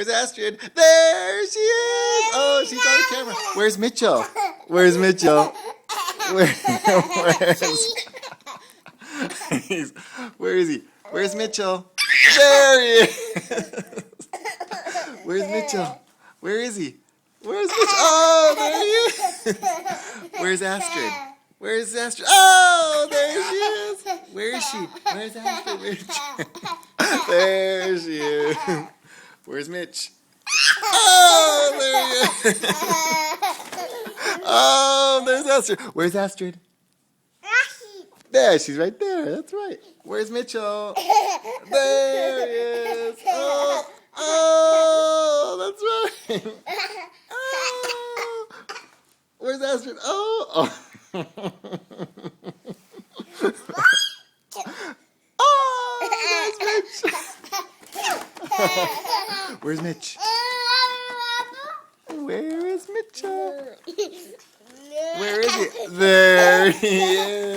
Where's Astrid? There she is. Oh, she's on the camera. Where's Mitchell? Where's Mitchell? Where is he? Where's Mitchell? There he is. Where's Mitchell? Where is he? Where's Mitchell? Oh, there he is. Where's Astrid? Where's Astrid? Oh, there she is. Where is she? Where's Astrid? There she is. Where's Mitch? Oh, there he is. Oh, there's Astrid. Where's Astrid? There, she's right there. That's right. Where's Mitchell? There he is. Oh, that's right. Oh. Where's Astrid? Oh. Oh, there's Mitch. Where's Mitch? Where is Mitchell? Where is he? There he is.